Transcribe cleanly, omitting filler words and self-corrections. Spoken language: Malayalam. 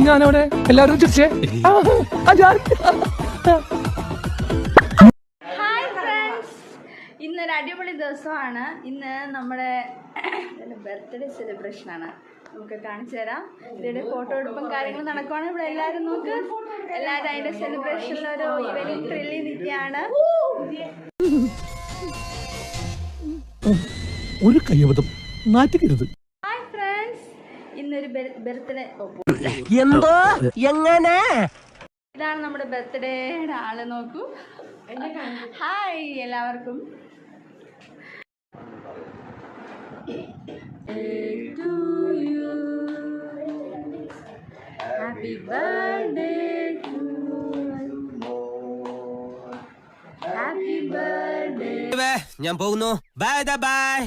ഞാനവിടെ എല്ലാവരും ചിരിച്ചേ. ഹായ് ഫ്രണ്ട്സ്, ഇന്നൊരു അടിപൊളി ദിവസമാണ്. ഇന്ന് നമ്മുടെ ബർത്ത്ഡേ സെലിബ്രേഷൻ ആണ്. നമുക്ക് കാണിച്ചു തരാം. ഇതിന്റെ ഫോട്ടോ എടുപ്പും കാര്യങ്ങളും നടക്കുവാണ്. ഇവിടെ എല്ലാവരും നോക്ക്, എല്ലാവരും അതിന്റെ സെലിബ്രേഷനിൽ ഒരു ഈവനിങ് ത്രില്ലിൽ നിൽക്കുകയാണ്. ഒരു കയ്യബദ്ധം നാറ്റിക്കരുത്. ഹായ് ഫ്രണ്ട്സ്, ഇന്നൊരു ബർത്ത്ഡേ. എന്തോ എങ്ങനെ ഇതാണ് നമ്മുടെ ബർത്ത്ഡേയുടെ ആള്. നോക്കൂ. ഹായ് എല്ലാവർക്കും. Happy birthday to happy birthday. ഞാൻ പോകുന്നു. Bye by.